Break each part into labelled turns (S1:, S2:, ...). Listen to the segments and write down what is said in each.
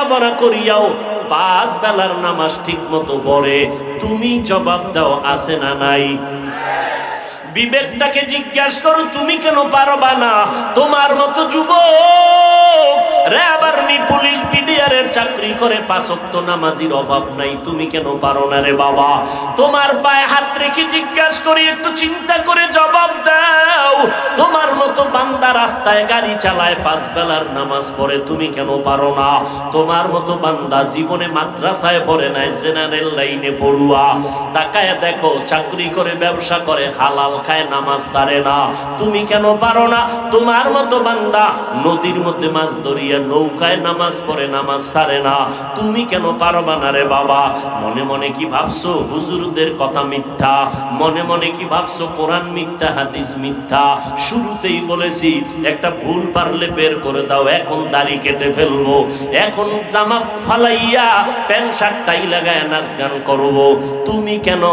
S1: লেখাপড়া করিয়াও 5 বেলার নামাজ ঠিক মতো পড়ে, তুমি জবাব দাও আছে না নাই? বিবেকটাকে জিজ্ঞাসা করো, তুমি কেন পারবা না? তোমার মতো যুবক র্যাব আর্মি পুলিশ বিডিআরের চাকরি করে 5 ওয়াক্ত নামাজির অভাব নাই, তুমি কেন পারো না রে বাবা? তোমার পায়ে হাত রেখে জিজ্ঞাসা করি, একটু চিন্তা করে জবাব দাও। তোমার মতো বান্দা রাস্তায় গাড়ি চালায় 5 বেলার নামাজ পড়ে, তুমি কেন পারো না? তোমার মতো বান্দা জীবনে মাদ্রাসায় পড়ে নাই, জেনারেল লাইনে পড়ুয়া, তাকায় দেখো চাকরি করে ব্যবসা করে হালাল খায়, নামাজ ছাড়ে না, তুমি কেন পারো না? তোমার মতো বান্দা নদীর মধ্যে মাছ ধরিয়া নৌকায় নামাজ পড়ে, নামাজ ছাড়ে না, তুমি কেন পারবা না রে বাবা? মনে মনে কি ভাবছো হুজুরদের কথা মিথ্যা? মনে মনে কি ভাবছো কোরআন মিথ্যা, হাদিস মিথ্যা? শুরুতেই বলেছি একটা ভুল পারলে বের করে দাও, এখন দাড়ি কেটে ফেলবো, এখন জামা ফালাইয়া প্যান্ট শার্ট টাই লাগায় নাচ গান করবো, তুমি কেন?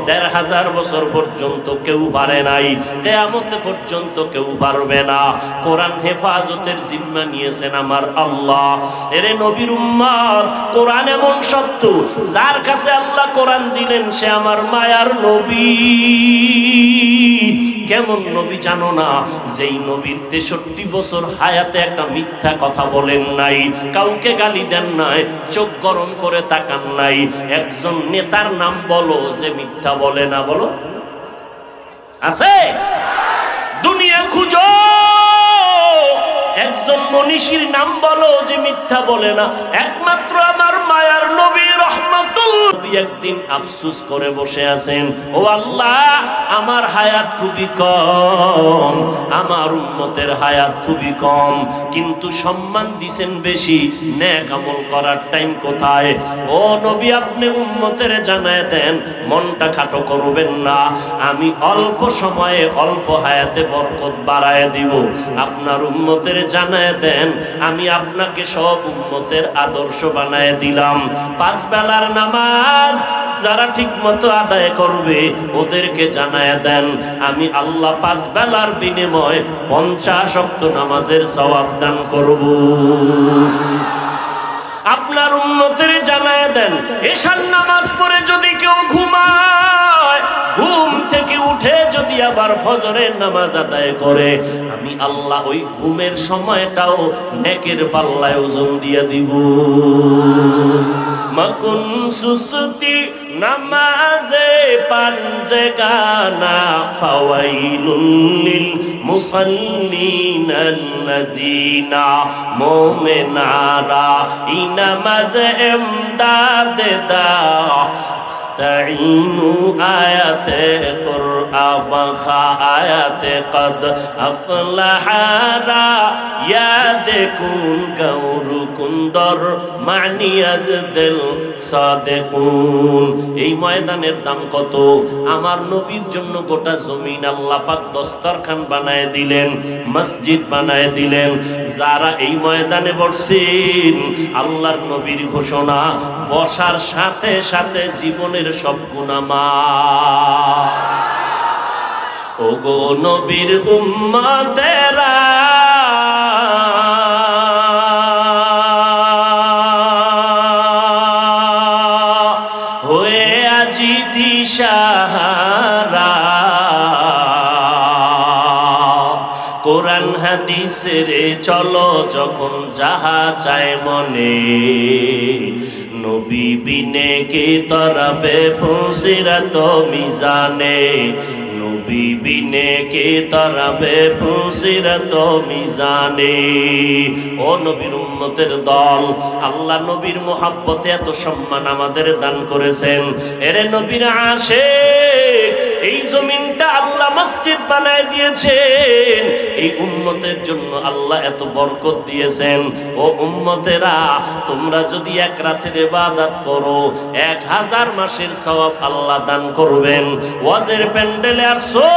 S1: 1500 বছর পর্যন্ত কেউ পারে নাই, কিয়ামত পর্যন্ত কেউ পারবে না। কোরআন হেফাজতের জিম্মা নিয়েছেন আমার আল্লাহ। এরে নবীর উম্মত, কোরআন এমন সত্য, যার কাছে আল্লাহ কোরআন দিলেন সে আমার মায়ার নবী। কেমন নবী জানো না? যেই নবীর 63 বছর হায়াতে একটা মিথ্যা কথা বলেন নাই, কাউকে গালি দেন নাই, চোখ গরম করে তাকান নাই। একজন নেতার নাম বলো যে মিথ্যা বলে না, বলো আছে? দুনিয়া খুঁজো, একজন মনীষীর নাম বলো যে মিথ্যা বলে না। একমাত্র আমার মায়ার নবী রহমাতুল। একদিন আফসোস করে বসে আছেন, ও আল্লাহ আমার হায়াত খুবই কম, আমার উম্মতের হায়াত খুবই কম, কিন্তু সম্মান দিছেন বেশি, নেক আমল করার টাইম কোথায়? ও নবী আপনি উম্মতের জানায় দেন, মনটা খাটো করবেন না, আমি অল্প সময়ে অল্প হায়াতে বরকত বাড়ায় দিব। আপনার উম্মতের জানায় দেন, আমি আপনাকে সব উম্মতের আদর্শ বানায় দিলাম। 5 বেলার নামাজ যারা ঠিক মতো আদায় করবে ওদেরকে জানায় দেন, আমি আল্লাহ 5 বেলার বিনিময়ে 50 ওয়াক্ত নামাজের সওয়াব দান করব। আপনার উম্মতের জানায় দেন, এশার নামাজ পড়ে যদি কেউ ঘুমায়, ঘুম থেকে উঠে যদি আবার ফজরের নামাজ আদায় করে, আমি আল্লাহ ওই ঘুমের সময়টাও নেকের পাল্লায় ওজন দিয়ে দিব। মাকুন সুসতি নামাজে পাঞ্জে গানা, ফাওয়াইলুন লিল মুসাল্লিন আল্লাযিনা মুমিনারা ইনামাজে ইমদাদ দাও, ইস্তাইনু আয়াতে কুরআন খা আয়াতে কদ আফলাহারা ইয়াদকুন গাউরুকুন দর মানিয়াজ দিল সাদেকুন। এই ময়দানের দাম কত? আমার নবীর জন্য গোটা জমিন আল্লাহ পাক দস্তরখান বানায় দিলেন, মসজিদ বানায় দিলেন। যারা এই ময়দানে বসছেন, আল্লাহর নবীর ঘোষণা, বসার সাথে সাথে জীবনের সব গুনাহ মাফ। ওগো নবীর উম্মতেরা, হয়ে আজি দিশাহারা, কোরআন হাদিসের চলো যখন যাহা চায় মনে, নবী বিনে কে তরাবে পুসিরাত মিজানে, নবী বিনে কে তরাবে পুসিরাত মিজানে। ও নবীর উম্মতের দল, আল্লাহ নবীর মোহাব্বতে এত সম্মান আমাদের দান করেছেন। এরে নবীর আশিক, এই জমিনটা আল্লাহ মসজিদ বানায় দিয়েছেন, এই উম্মতের জন্য আল্লাহ এত বরকত দিয়েছেন। ও উম্মতেরা, তোমরা যদি এক রাতের ইবাদত করো 1000 মাসের সওয়াব আল্লাহ দান করবেন। ওয়াজের প্যান্ডেলে আসো,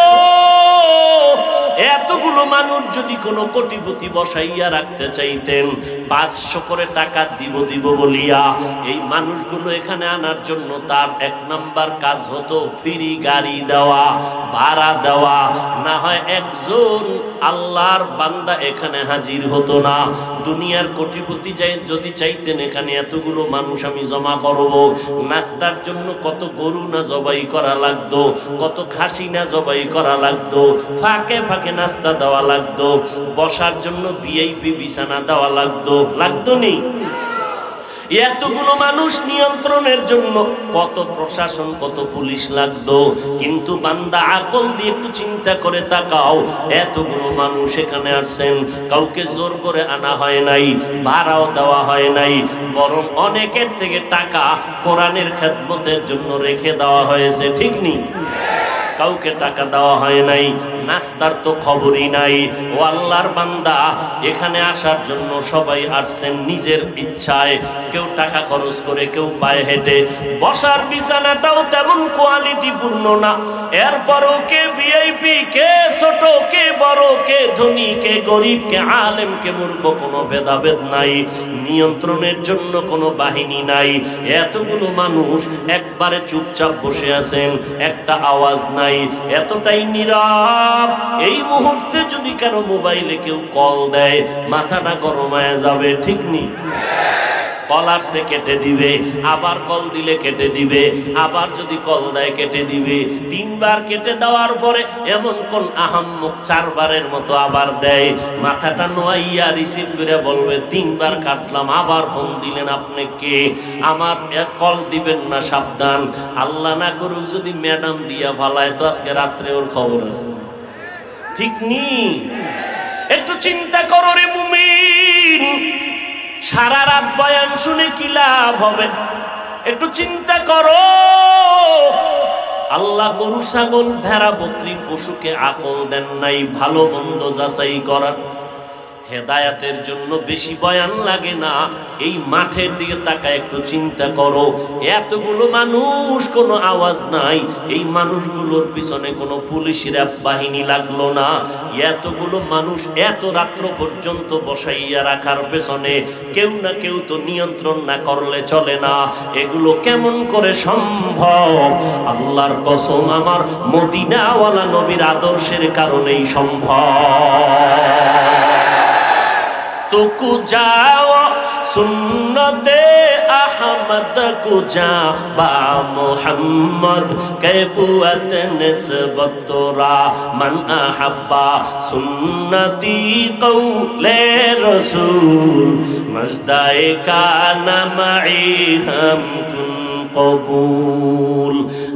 S1: এতগুলো মানুষ যদি কোনো কোটিপতি বসাইয়া রাখতে চাইতেন, 500 করে টাকা দিব বলিয়া এই মানুষগুলো এখানে আনার জন্য তার 1 নাম্বার কাজ হতো ফ্রি গাড়ি দেওয়া, ভাড়া দেওয়া, না হয় একজন আল্লাহর বান্দা এখানে হাজির হতো না। দুনিয়ার কোটিপতি যদি চাইতেন এখানে এতগুলো মানুষ আমি জমা করব, নাস্তার জন্য কত গরু না জবাই করা লাগতো, কত খাসি না জবাই করা লাগতো, ফাঁকে ফাঁকে নাস্তা দেওয়া লাগতো, বসার জন্য ভিআইপি বিছানা দেওয়া লাগতো নেই? এতগুলো মানুষ নিয়ন্ত্রণের জন্য কত প্রশাসন, কত পুলিশ লাগতো। কিন্তু বান্দা আকল দিয়ে একটু চিন্তা করে তাকাও, এতগুলো মানুষ এখানে আসছেন, কাউকে জোর করে আনা হয় নাই, ভাড়াও দেওয়া হয় নাই, বরং অনেকের থেকে টাকা কোরআনের খেদমতের জন্য রেখে দেওয়া হয়েছে, ঠিক নেই? কাউকে টাকা দেওয়া হয় নাই, নাস্তার তো খবরই নাই। ও আল্লাহর বান্দা, এখানে আসার জন্য সবাই আসছেন নিজের ইচ্ছায়, কেউ টাকা খরচ করে, কেউ পায়ে হেঁটে। বসার বিছানাটাও তেমন কোয়ালিটিপূর্ণ না, এরপরও কে ভিআইপি, কে ছোট, কে বড়, কে ধনী, কে গরিব, কে আলেম, কে মূর্খ, কোনো ভেদাভেদ নাই। নিয়ন্ত্রণের জন্য কোনো বাহিনী নাই। এতগুলো মানুষ একবারে চুপচাপ বসে আছেন, একটা আওয়াজ নাই, এতটাই নীরব। এই মুহূর্তে যদি কারো মোবাইলে কেউ কল দেয়, মাথাটা গরম হয়ে যাবে, ঠিক নেই? কল আসছে কেটে দিবে, আবার কল দিলে কেটে দিবে, আবার যদি কল দেয় কেটে দিবে। 3 বার কেটে দেওয়ার পরে এমন কোন আহাম্মক 4 বারের মতো আবার দেয়, মাথাটা নোয়াইয়া রিসিভ করে বলবে 3 বার কাটলাম, আবার ফোন দিলেন, আপনি কে? আমার কল দিবেন না, সাবধান। আল্লাহ না করুক যদি ম্যাডাম দিয়া ভালায়, তো আজকে রাত্রে ওর খবর আছে, ঠিক নি? একটু চিন্তা করো রে মুমিন, সারা রাত বয়ান শুনে কি লাভ হবে? একটু চিন্তা করো। আল্লাহ গরু, ছাগল, ভেড়া, বকরি, পশুকে আকল দেন নাই ভালো মন্দ যাচাই করার। হেদায়াতের জন্য বেশি বয়ান লাগে না, এই মাঠের দিকে তাকায় একটু চিন্তা করো। এতগুলো মানুষ, কোনো আওয়াজ নাই, এই মানুষগুলোর পিছনে কোনো পুলিশ র্যাব বাহিনী লাগলো না। এতগুলো মানুষ এত রাত্র পর্যন্ত বসাইয়া রাখার পেছনে কেউ না কেউ তো নিয়ন্ত্রণ না করলে চলে না। এগুলো কেমন করে সম্ভব? আল্লাহর কসম, আমার মদিনাওয়ালা নবীর আদর্শের কারণেই সম্ভব। तो कुजाओ सुन्नते अहमद कुजा बा मुहम्मद के बुअत निस्बत तोरा मन अहब्बा सुन्नती कौले रसूल मजदाए का नमाई हम কবুল।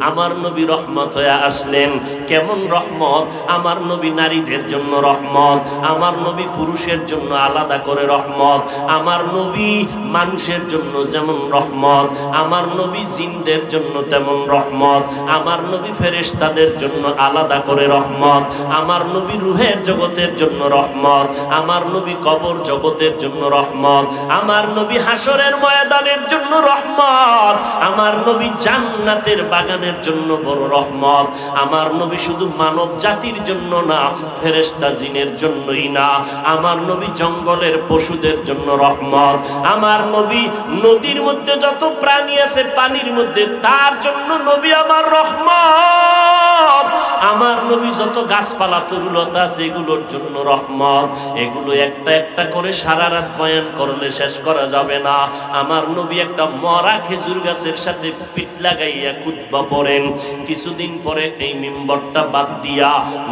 S1: আমার নবী রহমত হয়ে আসলেন। কেমন রহমত? আমার নবী নারীদের জন্য রহমত, আমার নবী পুরুষের জন্য আলাদা করে রহমত, আমার নবী মানুষের জন্য যেমন রহমত, আমার নবী জিনদের জন্য তেমন রহমত, আমার নবী ফেরেশতাদের জন্য আলাদা করে রহমত, আমার নবী রুহের জগতের জন্য রহমত, আমার নবী কবর জগতের জন্য রহমত, আমার নবী হাসরের ময়দানের জন্য রহমত, আমার নবী জান্নাতের বাগানের জন্য বড় রহমত। আমার নবী শুধু মানব জাতির জন্য না, ফেরেশতা জিনের জন্যই না, আমার নবী জঙ্গলের পশুদের জন্য রহমত। আমার নবী নদীর মধ্যে যত প্রাণী আছে পানির মধ্যে, তার জন্য নবী আমার রহমত। আমার নবী যত গাছপালা তরুলতা আছে এগুলোর জন্য রহমত। এগুলো একটা একটা করে সারা রাত বয়ান করলে শেষ করা যাবে না। আমার নবী একটা মরা খেজুর গাছের সাথে পিঠ লাগাইয়া খুতবা পড়েন। কিছুদিন পরে এই মিম্বরটা বাদ দিয়া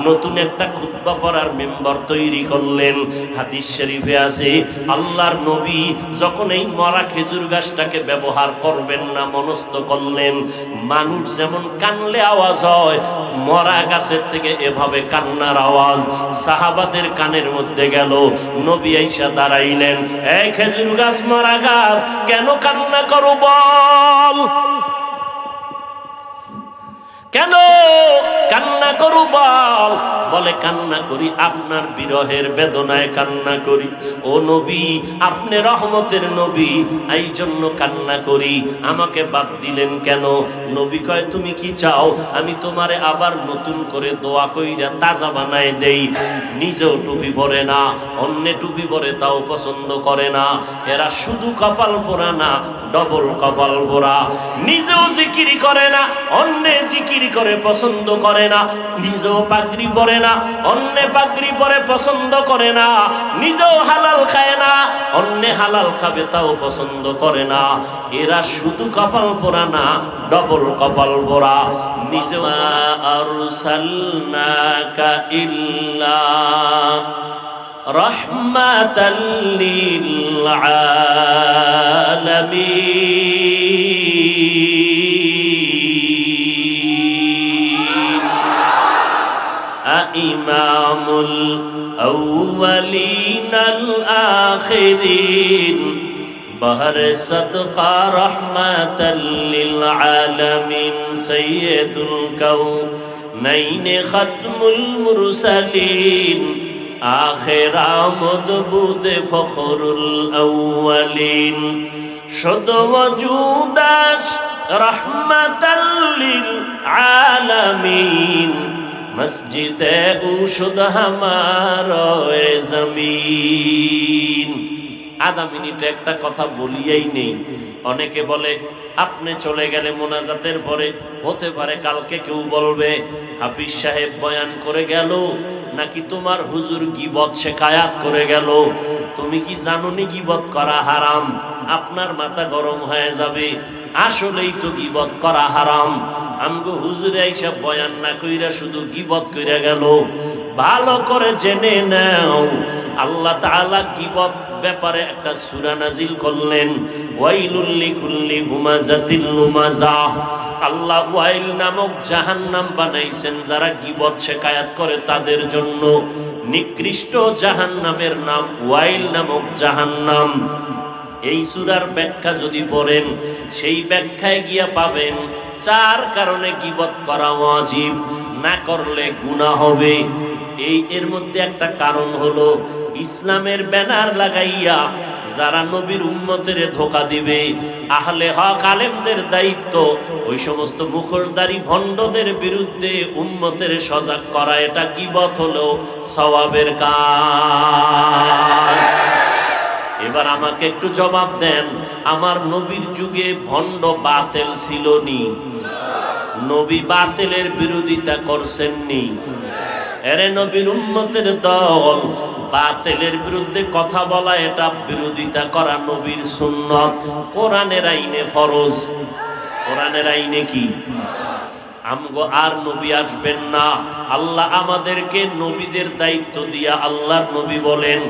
S1: নতুন একটা খুতবা পড়ার মিম্বর তৈরি করলেন। হাদিস শরীফে আছে, আল্লাহর নবী যখন এই মরা খেজুর গাছটাকে ব্যবহার করবেন না মনস্থ করলেন, মানুষ যেমন কানলে আওয়াজ হয়, মরা গাছের থেকে এভাবে কান্নার আওয়াজ সাহাবাদের কানের মধ্যে গেল। নবী আইসা দাঁড়াইলেন, এই খেজুর গাছ, মরা গাছ, কেন কান্না করো বল? কেন কান্না করু বল? বলে কান্না করি আপনার বিরহের বেদনায় কান্না করি। ও নবী, আপনি রহমতের নবী, এই জন্য কান্না করি। আমাকে বাদ দিলেন কেন? নবী কয় তুমি কি চাও আমি তোমারে আবার নতুন করে দোয়া কইরা তাজা বানায় দেই? নিজেও টুপি পরে না, অন্য টুপি পরে তাও পছন্দ করে না। এরা শুধু কপাল পোড়া না, ডবল কপাল পোড়া। নিজেও জিকিরি করে না, অন্য জিকিরি করে পছন্দ করে না। নিজেও পাগড়ি পরে না, অন্য পাগড়ি পরে পছন্দ করে না। নিজেও হালাল খায় না, অন্য হালাল খাবে তাও পছন্দ করে না। এরা শুধু কপাল পোড়া না, ডবল কপাল পোড়া। নিজেও আরসালনাকা ইল্লা রাহমাতাল লিল আলামিন। ইমামুল আউয়ালিন আল আখিরিন বহর সদকা রহমাতাল লিল আলামিন। সাইয়্যিদুল কাউনাইন খাতমুল মুরসালিন আখির আমদ বুদে ফখরুল আউয়ালিন। শুদ ওজুদাস রহমাতাল লিল আলামিন। মসজিদে উশুদ হামারে জমিন। আধা মিনিটে একটা কথা বলিয়েই নেই। অনেকে বলে আপনি চলে গেলে মোনাজাতের পরে হতে পারে কালকে কেউ বলবে হাফিজ সাহেব বয়ান করে গেল, নাকি তোমার হুজুর গীবত শিকায়াত করে গেল। তুমি কি জানোনি গীবত করা হারাম? আপনার মাথা গরম হয়ে যাবে। আসলেই তো গীবত করা হারাম। আমগো হুজুরে এইসব বয়ান না কইরা শুধু গীবত কইরা গেল। ভালো করে জেনে নাও, আল্লাহ তাআলা গীবত ব্যাপারে একটা সূরা নাজিল করলেন, ওয়াইলুল লিকুল্লি হুমাযাতিল লুমাযা। আল্লাহ ওয়াইল নামক জাহান্নাম বানাইছেন যারা গীবত শিকায়াত করে তাদের জন্য। নিকৃষ্ট জাহান্নামের নাম ওয়াইল নামক জাহান্নাম। এই সূরার ব্যাখ্যা যদি পড়েন, সেই ব্যাখ্যায় গিয়া পাবেন 4 কারণে গীবত করা ওয়াজিব, না করলে গুনাহ হবে। এর মধ্যে একটা কারণ হলো ইসলামের ব্যানার লাগাইয়া যারা নবীর উম্মতের ধোঁকা দিবে, আহলে হক আলেমদের দায়িত্ব ওই সমস্ত মুখোশধারী ভণ্ডদের বিরুদ্ধে উম্মতের সজাগ করা। এটা গীবত হলো সওয়াবের কাজ। এবার আমাকে একটু জবাব দেন, আমার নবীর যুগে ভণ্ড বাতিল ছিল নি? নবী বাতিলের বিরোধিতা করছেননি? এরে নবীর উম্মতের দল, বাতিলের বিরুদ্ধে কথা বলা এটা বিরোধিতা করা নবীর সুন্নত, কোরআনের আইনে ফরজ। কোরআনের আইনে কি? আমগো আর নবী আসবেন না। আল্লাহ আমাদেরকে নবীদের দায়িত্ব দিয়া আল্লাহর নবী বলেন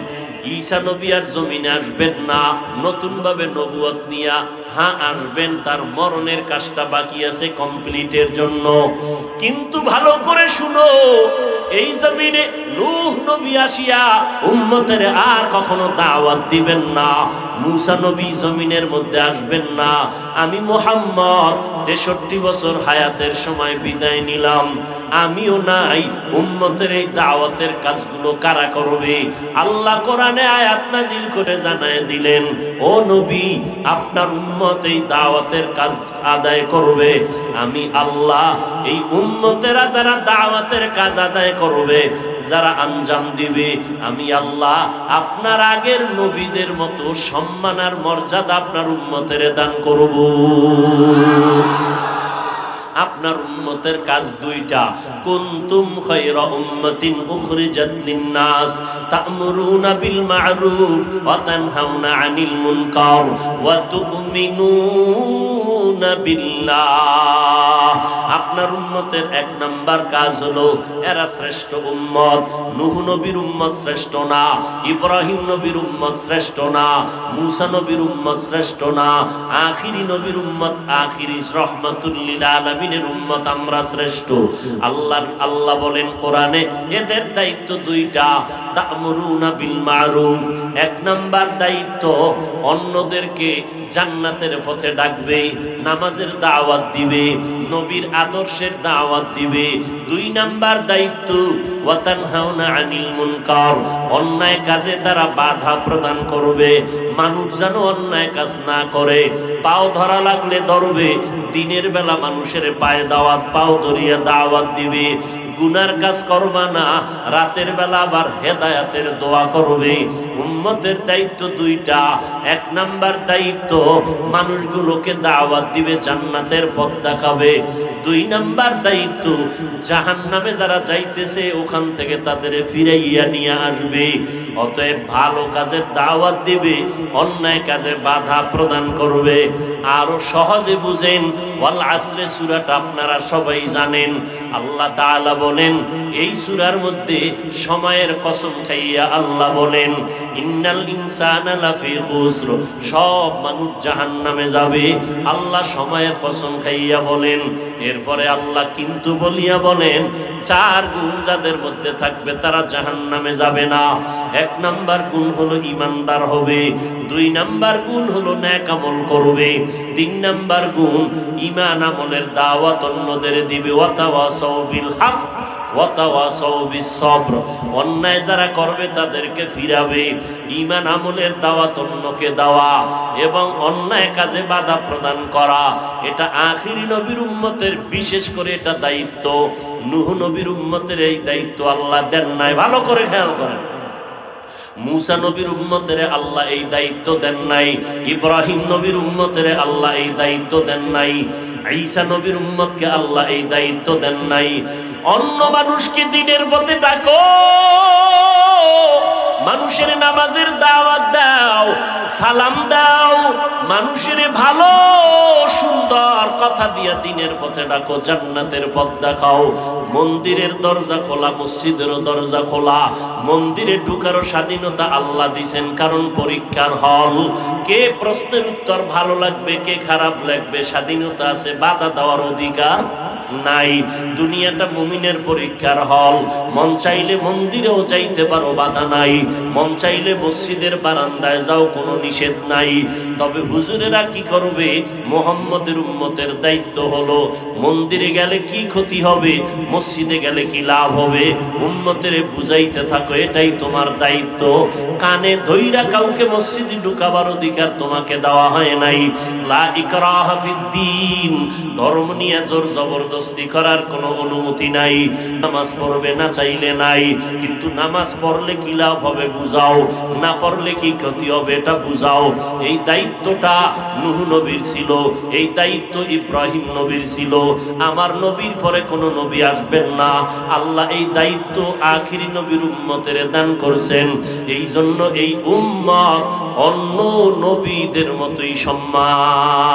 S1: ঈসা নবী আর জমিনে আসবেন না, নতুন ভাবে নবুয়ত নিয়া। হ্যাঁ আসবেন, তার মরণের কাজটা বাকি আছে কমপ্লিটের জন্য। কিন্তু ভালো করে শুনো, এই জমিনে নূহ নবী আসিয়া উম্মতের আর কখনো দাওয়াত দিবেন না। মুসা নবী জমিনের মধ্যে আসবেন না। আমি মুহাম্মদ 63 বছর হায়াতের সময় বিদায় নিলাম, আমিও নাই। উম্মতের এই দাওয়াতের কাজগুলো কারা করবে? আল্লাহ কোরআনে আয়াত নাজিল করে জানায় দিলেন, ও নবী আপনার উম্মত এই দাওয়াতের কাজ আদায় করবে। আমি আল্লাহ এই উম্মতেরা যারা দাওয়াতের কাজ আদায় করবে, যারা আঞ্জাম দিবে, আমি আল্লাহ আপনার আগের নবীদের মতো সম্মান আর মর্যাদা আপনার উম্মতের দান করব। আপনার উম্মতের কাজ দুইটা, কুনতুম খায়রা উম্মাতিন উখরিজাত লিন-নাস তা'মুরুনা বিল মা'রুফ ওয়া তানহাউনা আনিল মুনকার ওয়া তু'মিনুনা বিল্লাহ। আপনার উম্মতের 1 নাম্বার কাজ হলো এরা শ্রেষ্ঠ উম্মত। নূহ নবীর উম্মত শ্রেষ্ঠ না, ইব্রাহিম নবীর উম্মত শ্রেষ্ঠ না, মুসা নবীর উম্মত শ্রেষ্ঠ না, আখিরি নবীর উম্মত আখিরি রহমাতুল লিল আলামিন আলামিনের উম্মত আমরা শ্রেষ্ঠ। আল্লাহ বলেন কোরআনে এদের দায়িত্ব দুইটা, তা'মুরুনা বিল মারুফ, এক নাম্বার দায়িত্ব অন্যদেরকে জান্নাতের পথে ডাকবে, নামাজের দাওয়াত দিবে, নবীর আদর্শের দাওয়াত দিবে। দুই নাম্বার দায়িত্ব ওয়া তানহাউনা আনিল মুনকার, অন্যায় কাজে তারা বাধা প্রদান করবে, মানুষ যেন অন্যায় কাজ না করে। পাও ধরা লাগলে ধরবে, দিনের বেলা মানুষের পায়ে পাও ধরিয়া দাওয়াত দিবে। গুনার কাজ করবা না, রাতের বেলা আবার হেদায়েতের দোয়া করবে। উম্মতের দায়িত্ব দুইটা, এক নাম্বার দায়িত্ব মানুষগুলোকে দাওয়াত দিবে, জান্নাতের পথ দেখাবে। দুই নাম্বার দায়িত্ব জাহান্নামে যারা যাইতেছে ওখান থেকে তাদের ফিরাইয়া নিয়ে আসবে। অতএব ভালো কাজের দাওয়াত দিবে, অন্যায় কাজে বাধা প্রদান করবে। আরো সহজে বুঝেন, ওয়াল আসরে সূরাটা আপনারা সবাই জানেন। আল্লাহ তাআলা বলেন এই সূরার মধ্যে সময়ের কসম খাইয়া আল্লাহ বলেন ইন্নাল ইনসানা লাফি খুসর, সব মানুষ জাহান্নামে যাবে। আল্লাহ সময়ের কসম খাইয়া বলেন। এরপরে আল্লাহ কিন্তু বলিয়া বলেন চার গুণ যাদের মধ্যে থাকবে তারা জাহান্নামে যাবে না। এক নাম্বার গুণ হলো ঈমানদার হবে, দুই নাম্বার গুণ হলো নেক আমল করবে, তিন নাম্বার গুণ ঈমান আমলের দাওয়াত অন্যদের দিবে। ওয়া তাওয়াসাউ বিল হক ওয়া তাওয়াসাউ বিস সবর, অন্যায় যারা করবে তাদেরকে ফিরাবে, ঈমান আমলের দাওয়াত অন্যকে দেওয়া এবং অন্যায় কাজে বাধা প্রদান করা। এটা আখিরি নবীর উম্মতের বিশেষ করে এটা দায়িত্ব। নূহ নবীর উম্মতের এই দায়িত্ব আল্লাহ দেন নাই, ভালো করে খেয়াল করেন। মুসা নবীর উম্মতের আল্লাহ এই দায়িত্ব দেন নাই, ইব্রাহিম নবীর উম্মতের আল্লাহ এই দায়িত্ব দেন নাই, ঈসা নবীর উম্মতকে আল্লাহ এই দায়িত্ব দেন নাই। অন্য মানুষকে দ্বীনের পথে ডাকো, মানুষের নামাজের দাওয়াত দাও, সালাম দাও, মানুষের ভালো সুন্দর কথা দিয়া দ্বীনের পথে ডাকো, জান্নাতের পথ দেখাও। মন্দিরের দরজা খোলা, মসজিদেরও দরজা খোলা। মন্দিরে ঢুকারও স্বাধীনতা আল্লাহ দিছেন, কারণ পরীক্ষার হল। কে প্রশ্নের উত্তর ভালো লাগবে, কে খারাপ লাগবে, স্বাধীনতা আছে, বাধা দেওয়ার অধিকার নাই। দুনিয়াটা মুমিনের পরীক্ষার হল। মন চাইলে মন্দিরেও যাইতে পারো, বাধা নাই। মন চাইলে মসজিদের বারান্দায় যাও, কোনো নিষেধ নাই। তবে হুজুরেরা কি করবে? মুহাম্মদের উম্মতের দায়িত্ব হলো মন্দিরে গেলে কি ক্ষতি হবে, মসজিদে গেলে কি লাভ হবে, উম্মতের বুঝাইতে থাকো, এটাই তোমার দায়িত্ব। কানে ধইরা কাউকে মসজিদে ঢুকাবার অধিকার তোমাকে দেওয়া হয় নাই। লা ইকরাহা ফিদ্দীন, ধর্ম নিয়ে জোর জবরদস্তি করার কোনো অনুমতি নাই। নামাজ পড়বে না চাইলে নাই, কিন্তু নামাজ পড়লে কি লাভ হবে বুঝাও, না পড়লে কি ক্ষতি হবে এটা বুঝাও। এই দায়িত্বটা নূহ নবীর ছিল, এই দায়িত্ব ইব্রাহিম নবীর ছিল। আমার নবীর পরে কোনো নবী আসবেন না, আল্লাহ এই দায়িত্ব আখিরি নবীর উম্মতের দান করছেন। এই জন্য এই উম্মত অন্য নবীদের মতোই সম্মান।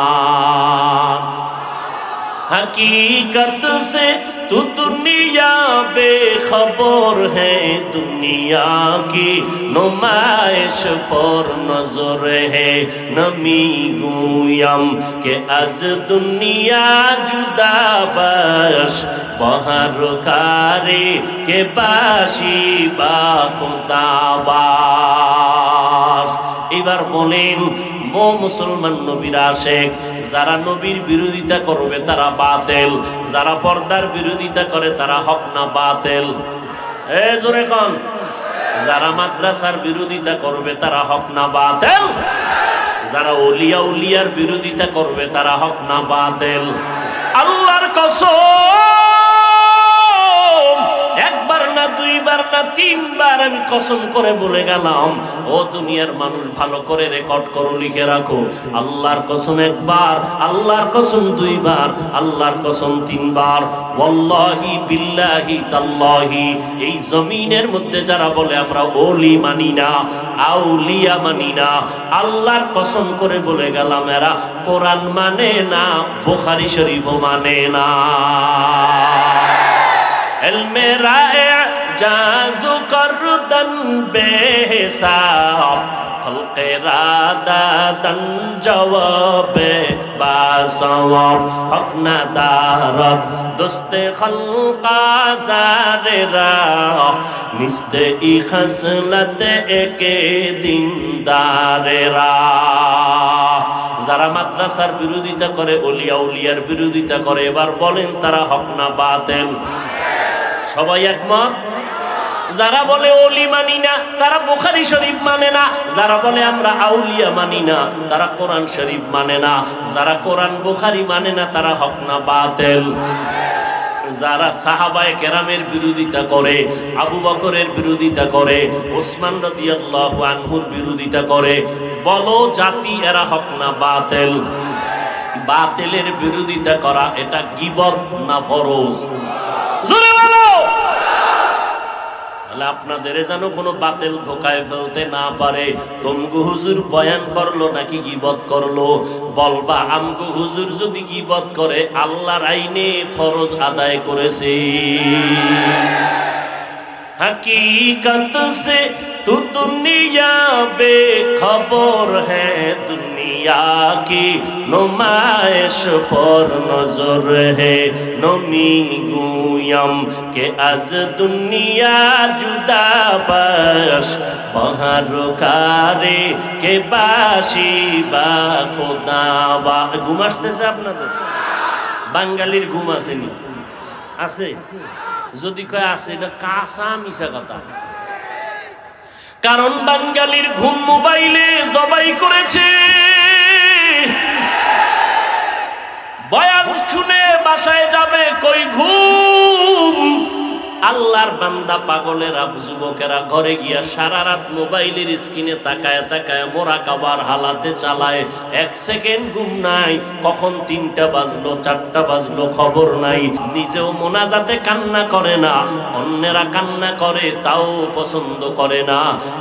S1: हकीकत से तू दुनिया बेखबर है, दुनिया की नुमाइश पर नजर है। नमी गुयम के अज दुनिया जुदा बश, बहर कारे के बाशी बा खुदा बाश। এবার বলেন ও মুসলমান নবীর আশেক, যারা নবীর বিরোধিতা করবে তারা বাতিল, যারা পর্দার বিরোধিতা করে তারা হক না বাতিল? জোরে কোন? যারা মাদ্রাসার বিরোধিতা করবে তারা হক না বাতিল? যারা ওলিয়া উলিয়ার বিরোধিতা করবে তারা হক না বাতিল? আল্লাহর কসম, একবার না দুইবার না তিনবার আমি কসম করে বলে গেলাম, ও দুনিয়ার মানুষ ভালো করে রেকর্ড করো, লিখে রাখো। আল্লাহর কসম একবার, আল্লাহর কসম দুইবার, আল্লাহর কসম তিনবার। ওয়াল্লাহি বিল্লাহি তাল্লাহি, এই জমিনের মধ্যে যারা বলে আমরা ওলি মানি না, আউলিয়া মানি না, আল্লাহর কসম করে বলে গেলাম এরা কোরআন মানে না, বুখারী শরীফও মানে না। এলমেরা জাজু করদন বেহিসাব, খলকেরা দাদান জবাবে বা সওয়াব হক না দারদ দোস্তে খলকা জারেরা নিস্তে ই খসলত একে দিনদারেরা। যারা মাদ্রাসার বিরোধিতা করে, ওলিয়া উলিয়ার বিরোধিতা করে, এবার বলেন তারা হক না বাতিল? সবাই একমত? যারা বলে ওলি মানি না তারা বুখারী শরীফ মানে না, যারা বলে আমরা আউলিয়া মানি না তারা কোরআন শরীফ মানে না, যারা কোরআন বুখারী মানে না তারা হক না বাতিল? যারা সাহাবায়ে কেরামের বিরোধিতা করে, আবু বকরের বিরোধিতা করে, ওসমান রাদিয়াল্লাহু আনহুর বিরোধিতা করে, বলো জাতি এরা হক না বাতিল? বাতিলের বিরোধিতা করা এটা গীবত না ফরজ? জোরে বলো। তাহলে আপনাদের যেন কোনো বাতিল ধোকায় ফেলতে না পারে। তমগু হুজুর বয়ান করলো নাকি গীবত করলো, বলবা আমগু হুজুর যদি গীবত করে আল্লাহর আইনে ফরজ আদায় করেছে। हकीकत से तू दुनिया बेखबर है, दुनिया की नुमाइश पर नजर है। नमी गुयम के आज दुनिया जुदा बाश बहार कारे के बाशी बा खुदा बा। ঘুম আসতেছে আপনাদের? বাঙালির ঘুম আসেনি? আছে? যদি কয় আছে এটা কাঁচা মিছা কথা। কারণ বাঙালির ঘুম মোবাইলে জবাই করেছে। বয়ান শুনে বাসায় যাবে কই ঘুম। আল্লাহর বান্দা পাগলেরা যুবকেরা ঘরে গিয়া সারা রাত মোবাইলের স্ক্রিনে তাকায় তাকায় মোরাকাবার হালাতে চালায়। এক সেকেন্ড ঘুম নাই। কখন 3টা বাজলো 4টা বাজলো খবর নাই। নিজেও মোনাজাতে কান্না করে না, অন্যেরা কান্না করে তাও পছন্দ করে না।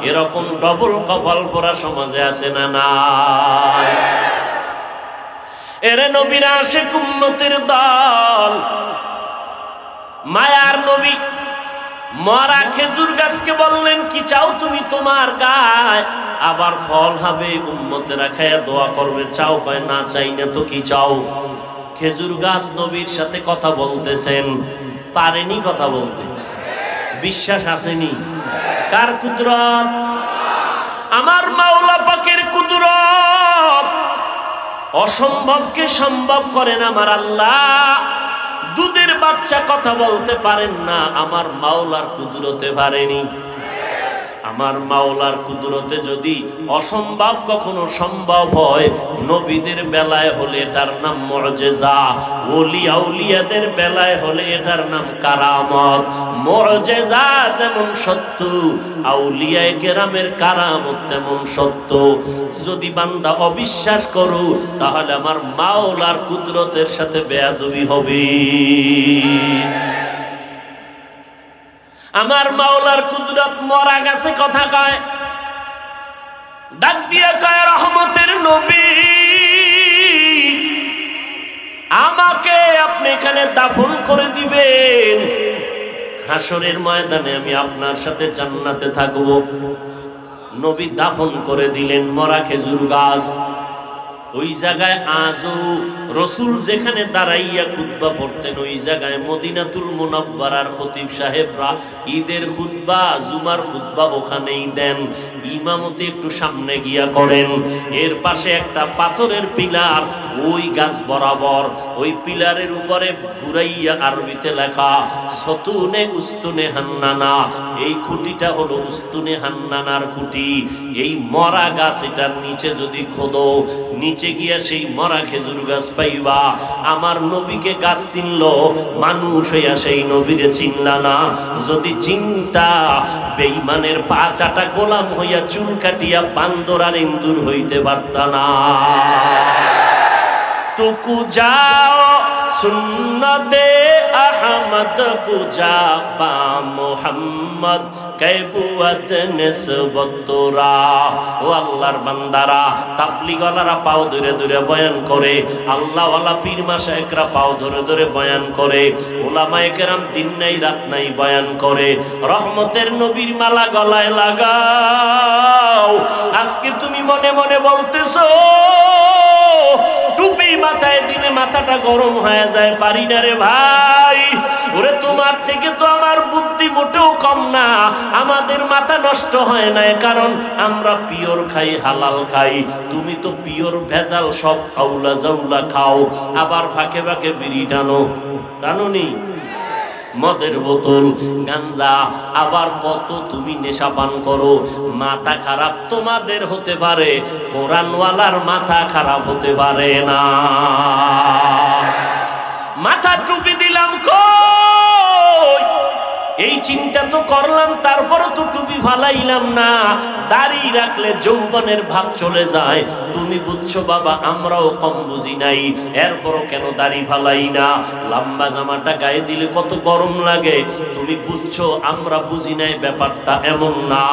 S1: এরকম ডবল কপাল পোড়া সমাজে আছে না নাই? এরে নবীর আশিক উম্মতের দল, মায়ার নবী মরা খেজুর গাছকে বললেন কি চাও তুমি তোমার গায়? আবার ফল হবে, উম্মতেরা খায়া দোয়া করবে। চাও? কয় না চাই না। তো কি চাও? খেজুর গাছ নবীর সাথে কথা বলতেছেন, পারেনি কথা বলতে। বিশ্বাস আসেনি? কার কুদরত? আমার মাওলা পাকের কুদরত। অসম্ভবকে সম্ভব করেন আমার আল্লাহ। দুধের বাচ্চা কথা বলতে পারেন না, আমার মাওলার কুদরতে পারেনি। আমার মাওলার কুদরতে যদি অসম্ভব কখনো সম্ভব হয়, নবীদের বেলায় হলে এটার নাম মুআজিজা, ওলি আউলিয়াদের বেলায় হলে এটার নাম কারামত। মুআজিজা যেমন সত্য, আউলিয়ায়ে কেরামের কারামত তেমন সত্য। যদি বান্দা অবিশ্বাস করো তাহলে আমার মাওলার কুদরতের সাথে বেয়াদবি হবে। আমার মাওলার কুদরত মরা গাছে কথা কয়, ডাক দিয়ে কয় রহমতের নবী আমাকে আপনি এখানে দাফন করে দিবেন, হাসরের ময়দানে আমি আপনার সাথে জান্নাতে থাকব। নবী দাফন করে দিলেন মরা খেজুর গাছ। ওই জায়গায় আজও রসুল যেখানে দাঁড়াইয়া খুতবা পড়তেন, ওই জায়গায় মদিনাতুল মুনাওয়ারার খতিব সাহেবরা ঈদের খুতবা, জুমার খুতবা ওখানেই দেন। ইমামতি একটু সামনে গিয়া করেন। এর পাশে একটা পাথরের পিলার, ওই গাছ বরাবর, ওই পিলারের উপরে ঘুরাইয়া আরবিতে লেখা সতুনে উস্তুনে হান্নানা। এই খুঁটিটা হলো উস্তুনে হান্নানার খুঁটি। এই মরা গাছ, এটার নিচে যদি খোদো, নিচে গিয়া সেই মরা খেজুর গাছ পাইবা। আমার নবীকে গাছ চিনল, মানুষ হইয়া সেই নবীরে চিনলা না। যদি চিন্তা, বেঈমানের পা চাটা গোলাম হইয়া চুল কাটিয়া বান্দর আর ইন্দুর হইতে পারতা না। তুকু যাও সুন্নতে আহমদ কুজা পা মোহাম্মদ কৈবুয়াত নিসবত তোরা। ও আল্লাহর বান্দারা, তাবলীগওয়ালারা পাও ধরে ধরে বয়ান করে, আল্লাহওয়ালা পীর মাশায়েখরা পাও ধরে ধরে বয়ান করে, উলামায়ে কেরাম দিন নাই রাত নাই বয়ান করে। রহমতের নবীর মালা গলায় লাগাও। আজকে আজকে তুমি মনে মনে বলতেছো টুপি মাথায় দিলে মাথাটা গরম হয়ে যায়, পারি না রে ভাই। ওরে তোমার থেকে তো আমার বুদ্ধি মোটেও কম না, আমাদের মাথা নষ্ট হয় না, কারণ আমরা পিওর খাই, হালাল খাই। তুমি তো পিওর ভেজাল সব আউলা জাউলা খাও, আবার ফাঁকে ফাঁকে বিড়ি টানো, টানোনি? মদের বোতল, গাঞ্জা, আবার কত তুমি নেশা পান করো। মাথা খারাপ তোমাদের হতে পারে, কোরআনওয়ালার মাথা খারাপ হতে পারে না। মাথা টুপি দিলাম কই, এই চিন্তা তো করলাম, তারপরও তো টুপি ফালাইলাম না। দাড়ি রাখলে যৌবনের ভাব চলে যায়। তুমি বুঝছো বাবা, আমরাও কম বুঝি নাই, এরপরও কেন দাড়ি ফালাই না? লম্বা জামাটা গায়ে দিলে কত গরম লাগে, তুমি বুঝছো আমরা বুঝি নাই ব্যাপারটা এমন না,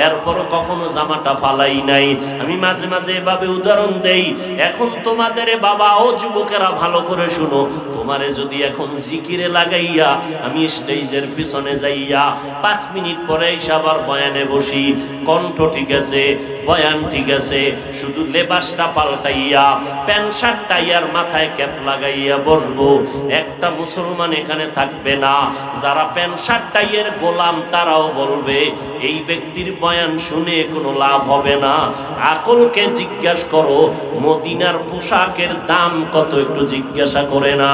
S1: এরপরও কখনো জামাটা ফালাই নাই। আমি মাঝে মাঝে এভাবে উদাহরণ দেই। এখন তোমাদের বাবা ও যুবকেরা ভালো করে শুনো, তোমারে যদি এখন জিকিরে লাগাইয়া আমি স্টেজের পিছনে যাইয়া 5 মিনিট পরে এসে আবার বয়ানে বসি, কণ্ঠ ঠিক আছে, বয়ান ঠিক আছে, শুধু লেবাসটা পাল্টাইয়া প্যান্ট শার্ট টাইয়ার মাথায় ক্যাপ লাগাইয়া বসবো, একটা মুসলমান এখানে থাকবে না। যারা প্যান্ট শার্ট টাইয়ের গোলাম তারাও বলবে এই ব্যক্তির বয়ান শুনে কোনো লাভ হবে না। আকলকে জিজ্ঞাসা করো, মদিনার পোশাকের দাম কত একটু জিজ্ঞাসা করে না।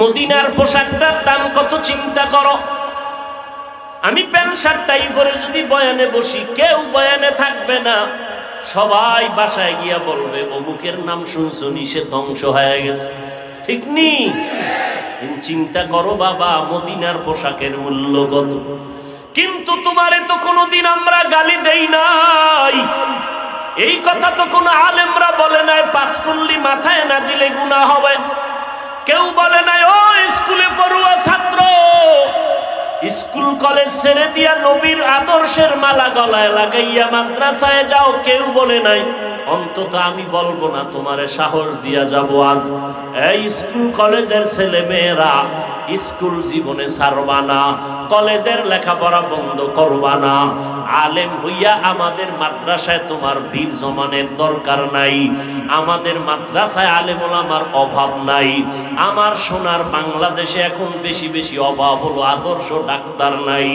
S1: মদিনার পোশাকটার দাম কত চিন্তা করো। আমি প্যান্ট শার্ট টাই পরে যদি বয়ানে বসি, কেউ বয়ানে থাকবে না, সবাই বাসায় গিয়া বলবে অমুকের নাম শুনছনি, সে ধ্বংস হয়ে গেছে, ঠিক নি? চিন্তা করো বাবা, মদিনার পোশাকের মূল্য কত। কিন্তু তোমারে তো কোনোদিন আমরা গালি দেই নাই, এই কথা তো কোনো আলেমরা বলে নাই 5 কুল্লি মাথায় না দিলে গুনাহ হবে। কেউ বলে নাই ও স্কুলে পড়ুয়া ছাত্র, স্কুল কলেজ ছেড়ে দিয়া নবীর আদর্শের মালা গলায় লাগাইয়া মাদ্রাসায় যাও, কেউ বলে নাই। অন্তত আমি বলবো না, তোমারে সাহস দিয়া যাব আজ। এই স্কুল কলেজের ছেলে মেয়েরা স্কুল জীবনে ছাড়বা না, কলেজের লেখাপড়া বন্ধ করবা না। আলেম হইয়া আমাদের মাদ্রাসায় তোমার বীর জমানের দরকার নাই, আমাদের মাদ্রাসায় আলেম ওলামার অভাব নাই। আমার সোনার বাংলাদেশে এখন বেশি বেশি অভাব হলো আদর্শ ডাক্তার নাই,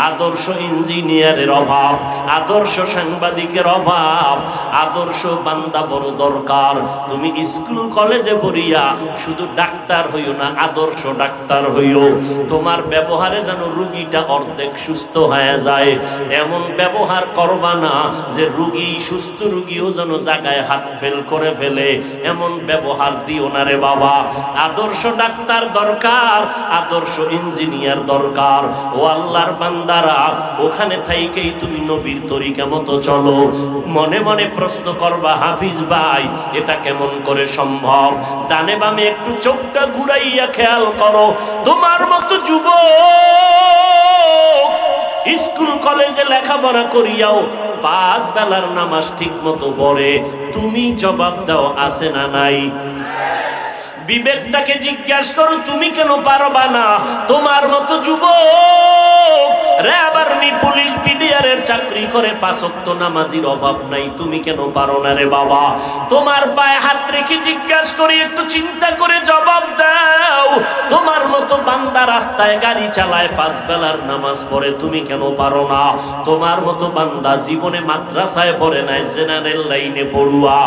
S1: আদর্শ ইঞ্জিনিয়ারের অভাব, আদর্শ সাংবাদিকের অভাব, আদর্শ বান্দা বড় দরকার। তুমি স্কুল কলেজে পড়িয়া শুধু ডাক্তার হইও না, আদর্শ ডাক্তার হইও। তোমার ব্যবহারে যেন রোগীটা অর্ধেক সুস্থ হয়ে যায়, এমন ব্যবহার করবা না যে রোগী, সুস্থ রোগীও যেন জায়গায় হাত ফেল করে ফেলে, এমন ব্যবহার দিও না রে বাবা। আদর্শ ডাক্তার দরকার, আদর্শ ইঞ্জিনিয়ার দরকার। ও আল্লাহর বান্দারা, ওখানে থাইকেই তুমি নবীর তরিকা মতো চলো। মনে মনে প্রশ্ন করবা, হাফিজ ভাই এটা কেমন করে সম্ভব? ডানে বামে একটু চোখটা ঘুরাইয়া খেয়াল করো, তোমার মতো যুবক স্কুল কলেজে লেখাপড়া করিয়াও 5 বেলার নামাজ ঠিক মতো পড়ে, তুমি জবাব দাও আছে না নাই? বিবেকটাকে জিজ্ঞাসা করো, তুমি কেন পারবা না? তোমার মতো যুবক র্যাব আর্মি পুলিশ বিডিআরের চাকরি করে 5 ওয়াক্ত নামাজির অভাব নাই, তুমি কেন পারো না রে বাবা? তোমার পায়ে হাত রেখে জিজ্ঞাসা করি, একটু চিন্তা করে জবাব দাও। তোমার মতো বান্দা রাস্তায় গাড়ি চালায় 5 বেলার নামাজ পড়ে, তুমি কেন পারো না? তোমার মতো বান্দা জীবনে মাদ্রাসায় পড়ে নাই, জেনারেল লাইনে পড়ুয়া,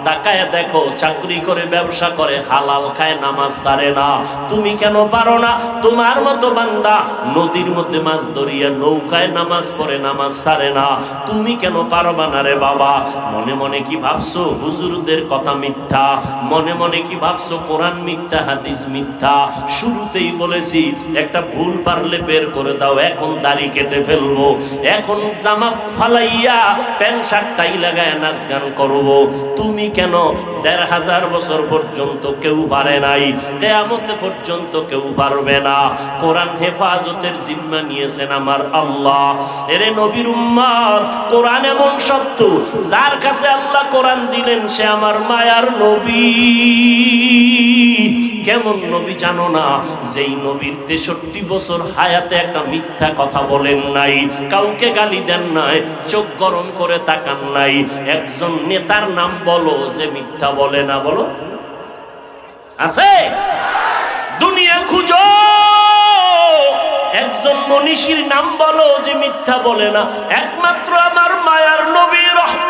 S1: তাকায় দেখো চাকরি করে ব্যবসা করে হালাল খায়, নামাজ ছাড়ে না, তুমি কেন পারো না? তোমার মতো বান্দা নদীর মধ্যে মাছ ধরিয়া নৌকায় নামাজ পড়ে, নামাজ ছাড়ে না, তুমি কেন পারবা না রে বাবা? মনে মনে কি ভাবছো হুজুরদের কথা মিথ্যা? মনে মনে কি ভাবছো কোরআন মিথ্যা, হাদিস মিথ্যা? শুরুতেই বলেছি একটা ভুল পারলে বের করে দাও, এখন দাড়ি কেটে ফেলবো, এখন জামা ফালাইয়া প্যান্ট শার্ট টাই লাগায় নাচ গান করবো। তুমি কেন? 1500 বছর পর্যন্ত কেউ পারে নাই, কিয়ামত পর্যন্ত কেউ পারবে না। কোরআন হেফাজতের জিম্মা নিয়েছেন আমার আল্লাহ। এরে নবীর উম্মত, কোরআন এমন সত্য, যার কাছে আল্লাহ কোরআন দিলেন সে আমার মায়ার নবী। কেমন নবী জানো না? যেই নবীর 63 বছর হায়াতে একটা মিথ্যা কথা বলেন নাই, কাউকে গালি দেন নাই, চোখ গরম করে তাকান নাই। একজন নেতার নাম বলো যে মিথ্যা বলে না, বলো আছে? দুনিয়া খুঁজো, একজন মনীষীর নাম বলো যে মিথ্যা বলে না। একমাত্র আমার মায়ার নবী রহমত